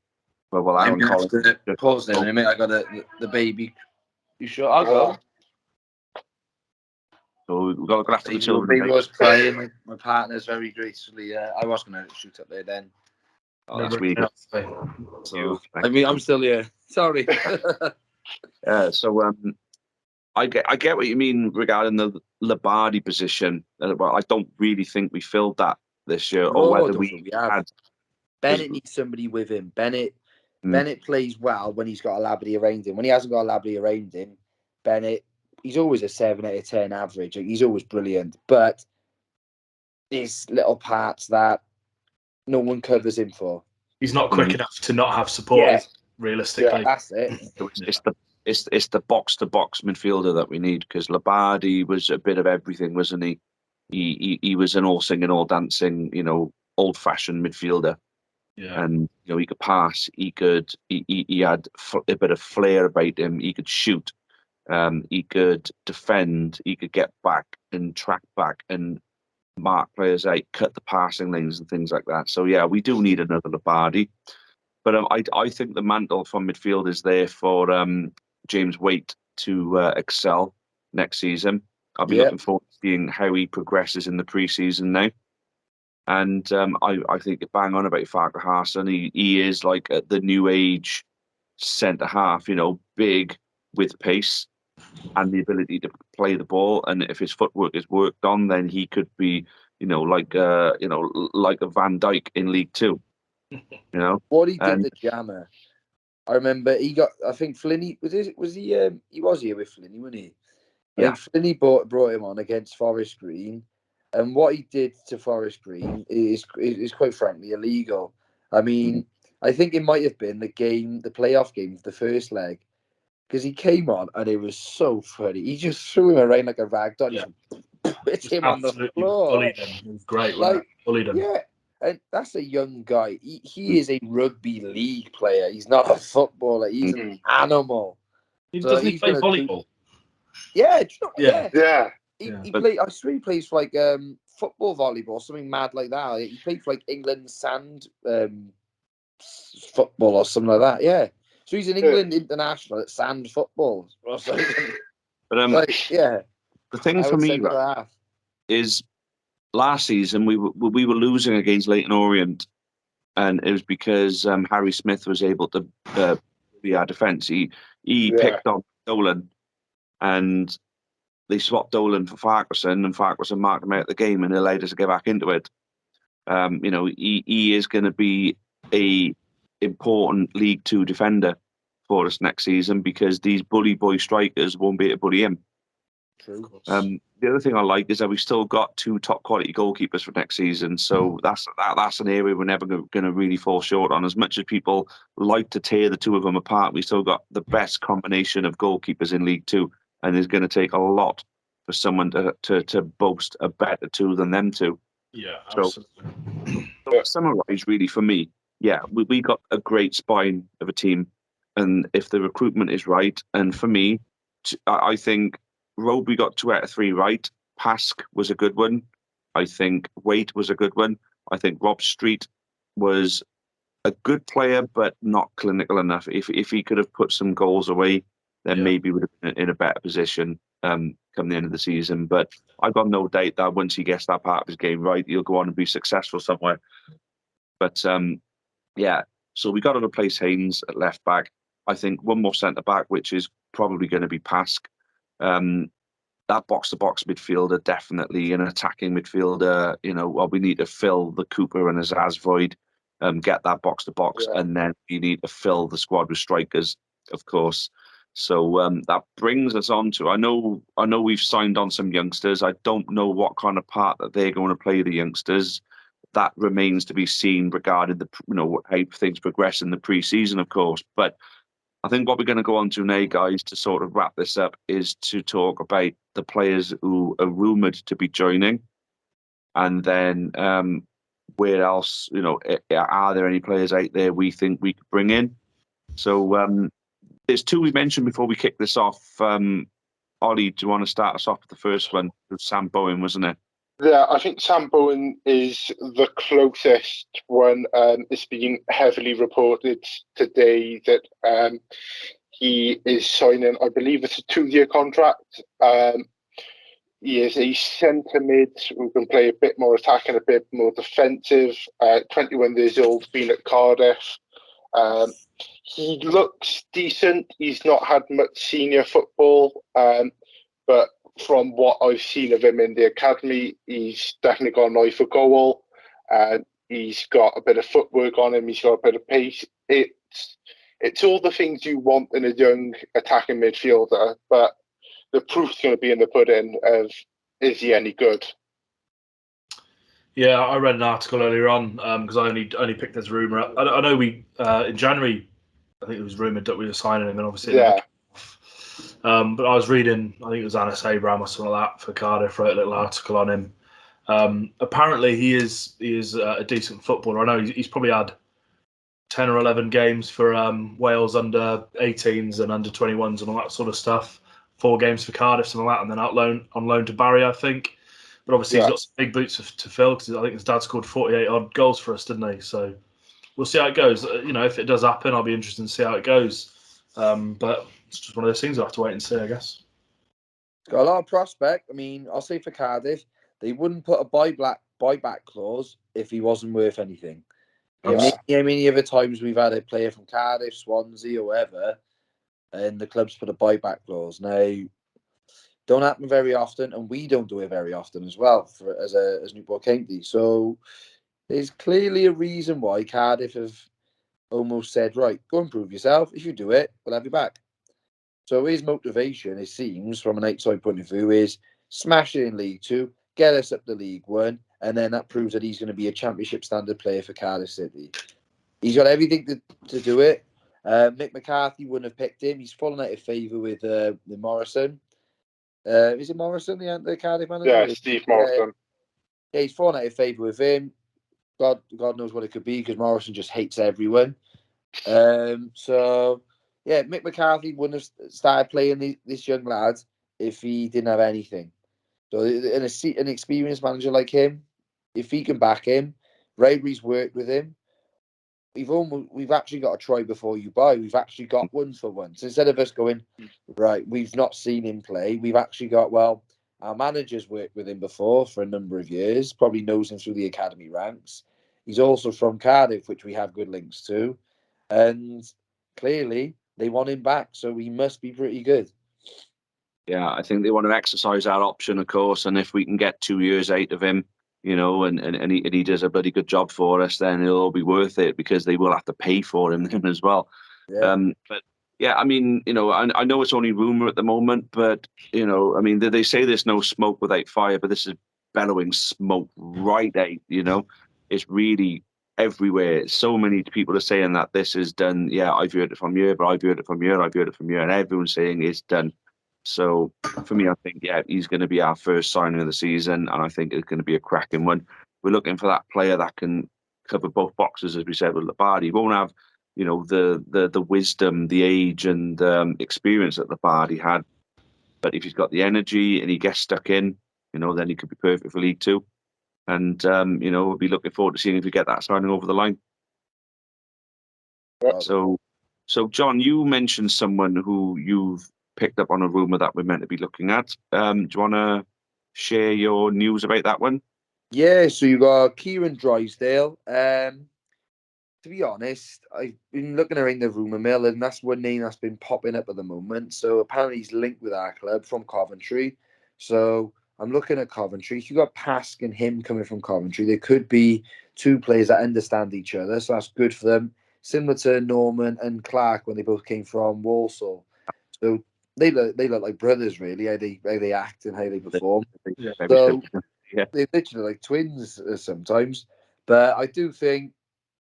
But well, Aaron Collins. Pause there a minute. I got the baby. You sure? I'll go. So we've got to go after the children. Baby was crying. My partner's very gracefully. I was going to shoot up there then. Oh, that's really good. So, I mean, I'm still here. Sorry. I get what you mean regarding the Labardi position. Well, I don't really think we filled that this year, or whether we had. Bennett needs somebody with him. Bennett plays well when he's got a Labadie around him. When he hasn't got a Labadie around him, Bennett, he's always a 7 out of 10 average. He's always brilliant, but there's little parts that no one covers him for. He's not quick enough to not have support. Realistically, that's it. It's the box to box midfielder that we need, because Labardi was a bit of everything, wasn't he? He was an all singing, all dancing, old fashioned midfielder. Yeah. And he could pass. He had a bit of flair about him. He could shoot. He could defend. He could get back and track back and mark players out, cut the passing lanes and things like that. So yeah, we do need another Labardi. But I think the mantle from midfield is there for James Waite to excel next season. I'll be looking forward to seeing how he progresses in the pre-season now. And I think you're bang on about Farquharson. He is like the new age centre half, big with pace and the ability to play the ball. And if his footwork is worked on, then he could be, like a Van Dijk in League Two. What he did to Jammer. I remember he got. I think Flinney was he? He was here with Flinney, wasn't he? Yeah. Flinney brought him on against Forest Green, and what he did to Forest Green is quite frankly illegal. I mean, I think it might have been the playoff game of the first leg, because he came on and it was so funny. He just threw him around like a rag doll. Yeah. Put him on the floor. Bullied him. It was great. Bullied him. Yeah. And that's a young guy. He is a rugby league player. He's not a footballer. He's an animal. Doesn't he play volleyball? Yeah. He played. I swear he plays for like football volleyball, something mad like that. He played for like England sand football or something like that. Yeah. So he's an England international at sand football or something. But the thing for me is, last season we were losing against Leyton Orient, and it was because Harry Smith was able to be our defence. He picked on Dolan, and they swapped Dolan for Farquharson, and Farquharson marked him out of the game and allowed us to get back into it. He is going to be a important League Two defender for us next season, because these bully boy strikers won't be able to bully him. True. The other thing I like is that we've still got 2 top quality goalkeepers for next season, so that's an area we're never going to really fall short on. As much as people like to tear the two of them apart, we still got the best combination of goalkeepers in League Two, and it's going to take a lot for someone to boast a better two than them two. Yeah, absolutely. So to summarise, really, for me, we got a great spine of a team, and if the recruitment is right, and for me, I think Roby got 2 out of 3 right. Pask was a good one. I think Waite was a good one. I think Rob Street was a good player, but not clinical enough. If he could have put some goals away, then maybe we would have been in a better position come the end of the season. But I've got no doubt that once he gets that part of his game right, he'll go on and be successful somewhere. But so we got to replace Haynes at left back. I think one more centre back, which is probably going to be Pask. That box-to-box midfielder, definitely an attacking midfielder. We need to fill the Cooper and Azaz void, get that box-to-box, and then you need to fill the squad with strikers, of course. So that brings us on to, I know we've signed on some youngsters. I don't know what kind of part that they're going to play, the youngsters. That remains to be seen regarding how things progress in the pre-season, of course. But I think what we're going to go on to now, guys, to sort of wrap this up, is to talk about the players who are rumoured to be joining. And then where else, are there any players out there we think we could bring in? So there's 2 we mentioned before we kick this off. Ollie, do you want to start us off with the first one? It was Sam Bowen, wasn't it? Yeah, I think Sam Bowen is the closest one. It's been heavily reported today that he is signing, I believe it's a 2-year contract. He is a centre mid who can play a bit more attacking, a bit more defensive. 21 years old, been at Cardiff. He looks decent. He's not had much senior football, but from what I've seen of him in the academy, he's definitely got an eye for goal. He's got a bit of footwork on him. He's got a bit of pace. It's all the things you want in a young attacking midfielder, but the proof's going to be in the pudding of, is he any good? Yeah, I read an article earlier on because I only picked this rumour up. I know we in January, I think it was rumoured that we were signing him, and obviously, but I was reading, I think it was Anas Abraham or something like that for Cardiff, wrote a little article on him. Apparently, he is a decent footballer. I know he's probably had 10 or 11 games for Wales under 18s and under 21s and all that sort of stuff. 4 games for Cardiff, something like that, and then on loan to Barry, I think. But obviously, he's got some big boots to fill because I think his dad scored 48 odd goals for us, didn't he? So we'll see how it goes. If it does happen, I'll be interested to see how it goes. But it's just one of those things I have to wait and see, I guess. Got a lot of prospect. I mean, I'll say for Cardiff, they wouldn't put a buyback clause if he wasn't worth anything. How many other times we've had a player from Cardiff, Swansea, or whatever, and the clubs put a buyback clause. Now, don't happen very often, and we don't do it very often as well as Newport County. So there's clearly a reason why Cardiff have almost said, right, go and prove yourself. If you do it, we'll have you back. So his motivation, it seems, from an outside point of view, is smash it in League 2, get us up to League 1, and then that proves that he's going to be a championship standard player for Cardiff City. He's got everything to do it. Mick McCarthy wouldn't have picked him. He's fallen out of favour with Morrison. Is it Morrison, the Cardiff manager? Yeah, Steve Morrison. Yeah, he's fallen out of favour with him. God knows what it could be because Morrison just hates everyone. So, yeah, Mick McCarthy wouldn't have started playing this young lad if he didn't have anything. So, an experienced manager like him, if he can back him, Raybury's worked with him. We've actually got a try before you buy. We've actually got one for once. Instead of us going, right, we've not seen him play, we've actually got, well, our manager's worked with him before for a number of years, probably knows him through the academy ranks. He's also from Cardiff, which we have good links to. And clearly, they want him back, so he must be pretty good. Yeah, I think they want to exercise that option, of course. And if we can get 2 years out of him, and he does a bloody good job for us, then it'll all be worth it because they will have to pay for him as well. Yeah. But yeah, I mean, I know it's only rumor at the moment, but I mean, they say there's no smoke without fire, but this is bellowing smoke right out. It's really everywhere. So many people are saying that this is done. Yeah, I've heard it from here, but I've heard it from here, I've heard it from here, and everyone's saying it's done. So for me, I think, yeah, he's going to be our first signing of the season, and I think it's going to be a cracking one. We're looking for that player that can cover both boxes, as we said with Labardi. He won't have, the wisdom, the age, and experience that Labardi had, but if he's got the energy and he gets stuck in, then he could be perfect for League 2. And we'll be looking forward to seeing if we get that signing over the line. Yeah. So John, you mentioned someone who you've picked up on a rumour that we're meant to be looking at. Do you want to share your news about that one? Yeah, so you got Kieran Drysdale. To be honest, I've been looking around the rumour mill, and that's one name that's been popping up at the moment. So apparently he's linked with our club from Coventry. So I'm looking at Coventry. If you got Pask and him coming from Coventry, there could be 2 players that understand each other. So that's good for them. Similar to Norman and Clark when they both came from Walsall. So they look like brothers, really, how they act and how they perform. Yeah, so yeah. They're literally like twins sometimes. But I do think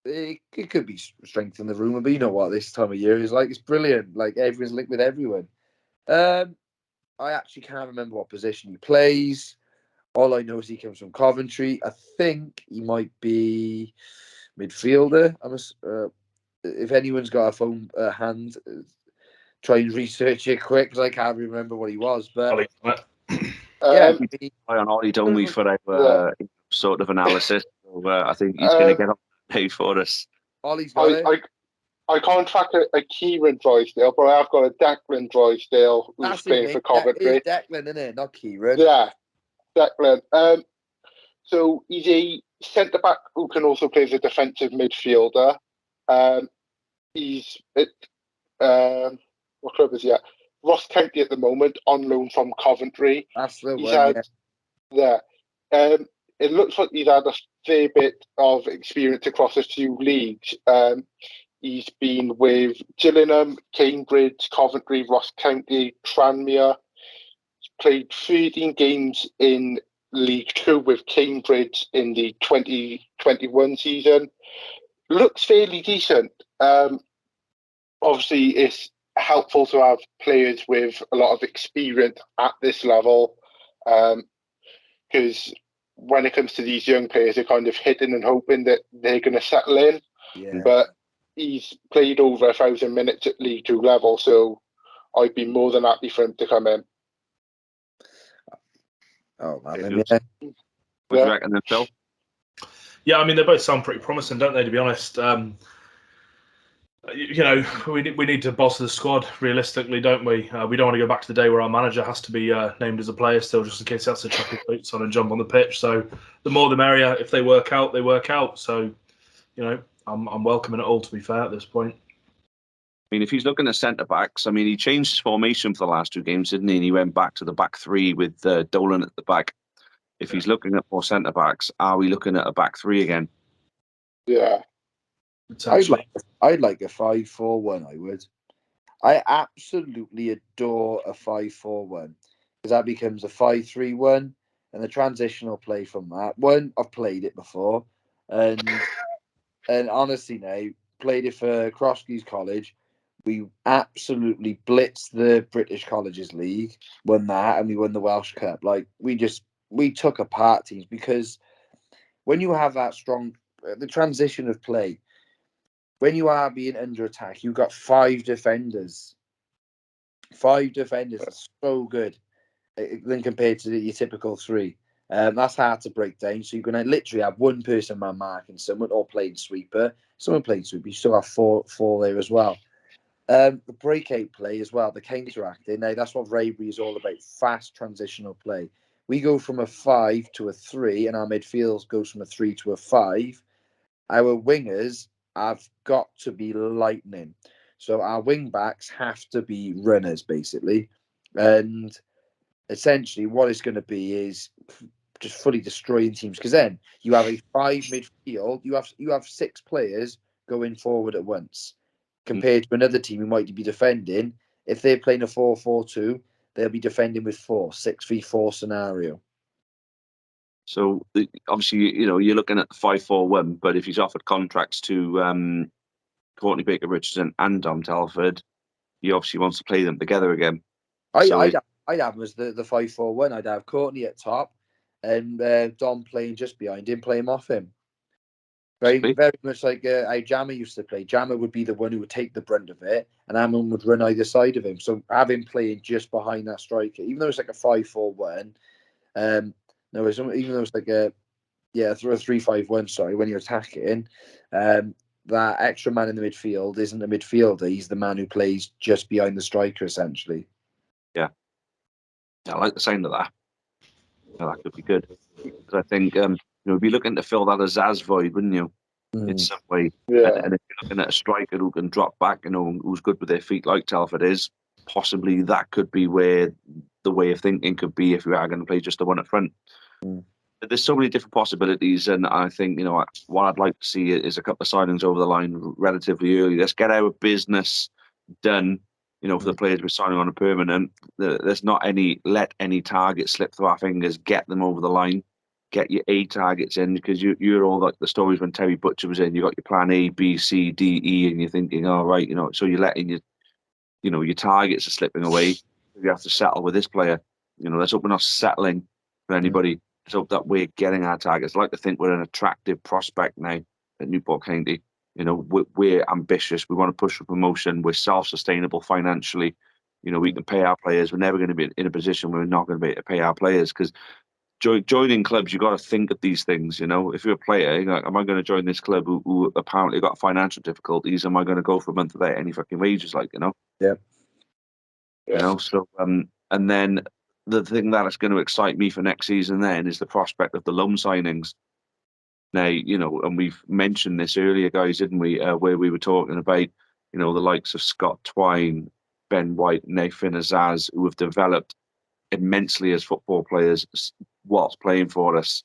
it could be strength in the rumour. But you know what this time of year is like? It's brilliant. Like, everyone's linked with everyone. I actually can't remember what position he plays. All I know is he comes from Coventry. I think he might be midfielder. If anyone's got a phone hand, try and research it quick because I can't remember what he was. But yeah, on Ollie Donley for our sort of analysis. So, I think he's going to get on paid for us. Ollie's got it. I can't track a Kieran Drysdale, but I have got a Declan Drysdale who's playing for Coventry. That is Declan, isn't it? Not Kieran. Yeah. Declan. So he's a centre back who can also play as a defensive midfielder. He's at what club is he at? Ross County at the moment, on loan from Coventry. That's the He's one. had it looks like he's had a fair bit of experience across a few leagues. He's been with Gillingham, Cambridge, Coventry, Ross County, Tranmere. He's played 13 games in League Two with Cambridge in the 2021 season. Looks fairly decent. Obviously, it's helpful to have players with a lot of experience at this level, because when it comes to these young players, they're kind of hidden and hoping that they're going to settle in. Yeah. But he's played over 1,000 minutes at League Two level, so I'd be more than happy for him to come in. Oh, man. What Yeah. do you reckon then, Phil? Yeah, I mean, they both sound pretty promising, don't they, to be honest? You know, we need to bolster the squad realistically, don't we? We don't want to go back to the day where our manager has to be named as a player still, just in case he has to chuck his boots on and jump on the pitch. So the more the merrier. If they work out, they work out. So, you know, I'm welcoming it all, to be fair, at this point. I mean, if he's looking at centre backs, I mean, he changed his formation for the last two games, didn't he? And he went back to the back three with Dolan at the back. If he's looking at more centre backs, are we looking at a back three again? Yeah. I'd like a 5-4-1. I would. I absolutely adore a 5-4-1 because that becomes a 5-3-1, and the transitional play from that. One, I've played it before, and honestly, now played it for Crosskeys College. We absolutely blitzed the British Colleges League, won that, and we won the Welsh Cup. Like we took apart teams because when you have that strong, the transition of play. When you are being under attack, you've got 5 defenders. 5 defenders is so good than compared to your typical 3. That's hard to break down. So you're going to literally have one person man marking someone or playing sweeper. Someone playing sweeper. You still have four there as well. The breakout play as well, the counteracting. Now, that's what Raybury is all about. Fast transitional play. We go from a 5 to a 3, and our midfield goes from a 3 to a 5. Our wingers have got to be lightning. So our wing backs have to be runners, basically. And essentially what it's going to be is just fully destroying teams. Because then you have a 5 midfield. You have 6 players going forward at once. Compared to another team who might be defending. If they're playing a 4-4-2, they'll be defending with 4, 6v4 scenario. So obviously, you know, you're looking at the 5-4-1, but if he's offered contracts to Courtney Baker Richardson and Dom Telford, he obviously wants to play them together again. I'd have him as the 5-4-1. I'd have Courtney at top and Dom playing just behind him, play him off him. Very much like how Jammer used to play. Jammer would be the one who would take the brunt of it, and Amon would run either side of him. So have him playing just behind that striker, even though it's like a 5-4-1. No, even though it's like a 3-5-1. Sorry, when you're attacking, that extra man in the midfield isn't a midfielder. He's the man who plays just behind the striker, essentially. Yeah, I like the sound of that. Yeah, that could be good. Because I think you'd be looking to fill that Azaz void, wouldn't you? In some way. Yeah. And if you're looking at a striker who can drop back, you know, who's good with their feet, like Telford is, possibly that could be where the way of thinking could be if we are going to play just the one up front. There's so many different possibilities, and I think, you know, what I'd like to see is a couple of signings over the line relatively early. Let's get our business done, you know, for the players we're signing on a permanent. There's not let any targets slip through our fingers. Get them over the line. Get your A targets in, because you're all like the stories when Terry Butcher was in. You got your plan A, B, C, D, E, and you're thinking, all right, you know, so you're letting your targets are slipping away. You have to settle with this player. You know, let's hope we're not settling for anybody. Let's hope that we're getting our targets. I like to think we're an attractive prospect now at Newport County. You know, we're ambitious. We want to push for promotion. We're self-sustainable financially. You know, we can pay our players. We're never going to be in a position where we're not going to be able to pay our players, because joining clubs, you've got to think of these things. You know, if you're a player, you know, am I going to join this club who apparently got financial difficulties? Am I going to go for a month without any fucking wages? Like, you know, yeah. You know, so and then the thing that is going to excite me for next season then is the prospect of the loan signings. Now, and we've mentioned this earlier, guys, didn't we? Where we were talking about, the likes of Scott Twine, Ben White, Nathan Azaz, who have developed immensely as football players whilst playing for us.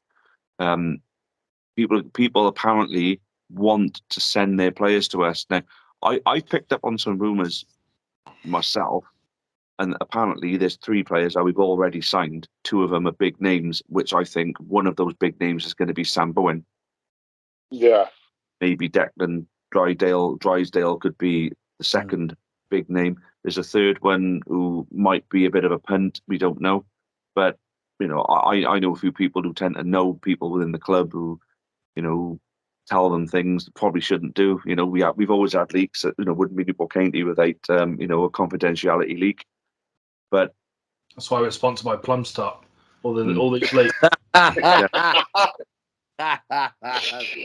People apparently want to send their players to us. Now, I picked up on some rumours myself, and apparently there's 3 players that we've already signed. 2 of them are big names, which I think one of those big names is going to be Sam Bowen. Yeah. Maybe Declan Drysdale could be the second big name. There's a third one who might be a bit of a punt. We don't know. But, I know a few people who tend to know people within the club who, tell them things they probably shouldn't do. We've always had leaks that, wouldn't be Newport County without, a confidentiality leak. But that's why we're sponsored by Plumstop. All these leaks.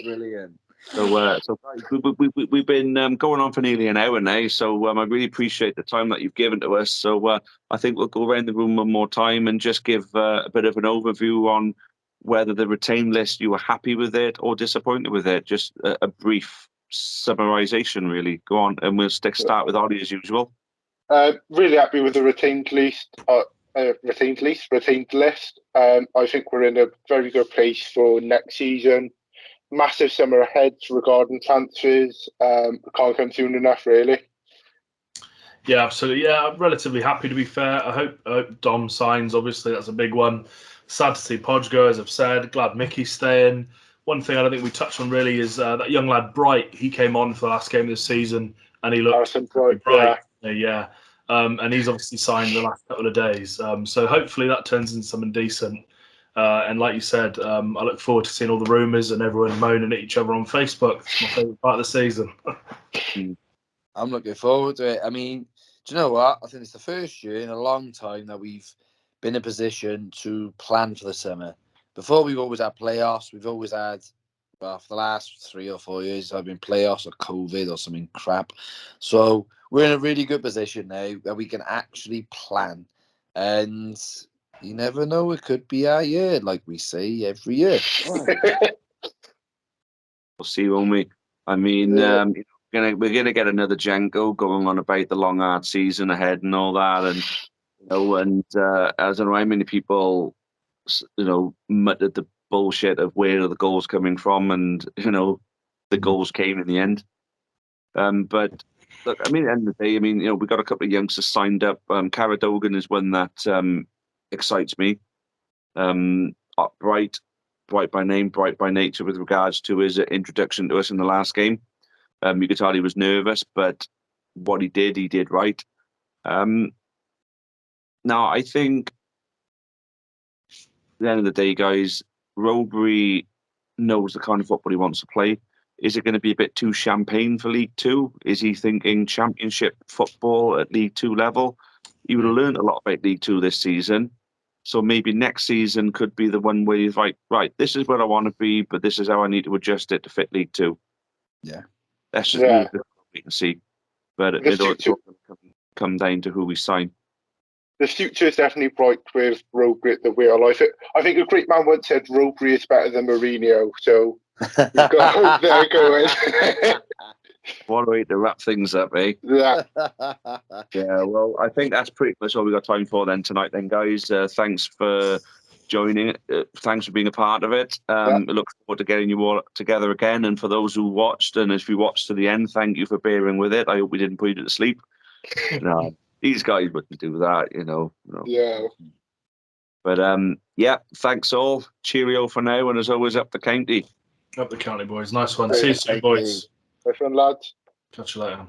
Brilliant. So we've been going on for nearly an hour now. So I really appreciate the time that you've given to us. So I think we'll go around the room one more time and just give a bit of an overview on whether the retained list, you were happy with it or disappointed with it. Just a brief summarisation, really. Go on, and we'll start with Ollie as usual. Really happy with the retained list. I think we're in a very good place for next season. Massive summer ahead regarding transfers. Can't come soon enough, really. Yeah, absolutely. Yeah, I'm relatively happy, to be fair. I hope Dom signs. Obviously, that's a big one. Sad to see Podge go, as I've said. Glad Mickey's staying. One thing I don't think we touched on really is that young lad Bright. He came on for the last game of the season, and he looked Allison Bright. Yeah. And he's obviously signed the last couple of days. So hopefully that turns into something decent. And like you said, I look forward to seeing all the rumours and everyone moaning at each other on Facebook. It's my favourite part of the season. I'm looking forward to it. I mean, do you know what? I think it's the first year in a long time that we've been in a position to plan for the summer. Before, we've always had playoffs. We've always had, for the last 3 or 4 years, I've been playoffs or COVID or something crap. So we're in a really good position now that we can actually plan. And you never know, it could be our year, like we say every year. We'll see, won't we? I mean, we're gonna get another Jenko going on about the long hard season ahead and all that, and I don't know how many people muttered the bullshit of where are the goals coming from, and the goals came in the end. But look, I mean, at the end of the day, we got a couple of youngsters signed up. Cara Dogan is one that excites me. Bright by name, bright by nature with regards to his introduction to us in the last game. You could tell he was nervous, but what he did right. Now, I think at the end of the day, guys, Rowbury knows the kind of football he wants to play. Is it going to be a bit too champagne for League Two? Is he thinking Championship football at League Two level? He would have learned a lot about League Two this season. So maybe next season could be the one where he's like, right, this is where I want to be, but this is how I need to adjust it to fit League Two. Yeah. That's just we can see. But it'll come down to who we sign. The future is definitely bright with Rowbury at the wheel. I think a great man once said Rowbury is better than Mourinho, so we've got to hope they're going. What a way to wrap things up, eh? Yeah. Yeah, well, I think that's pretty much all we got time for then tonight then, guys. Thanks for joining. Thanks for being a part of it. I look forward to getting you all together again. And for those who watched, and if you watched to the end, thank you for bearing with it. I hope we didn't put you to sleep. No, these guys wouldn't do that, Yeah. But thanks all. Cheerio for now, and as always, up the county. Up the county, boys. Nice one. See you soon, boys. Nice one, lads. Catch you later.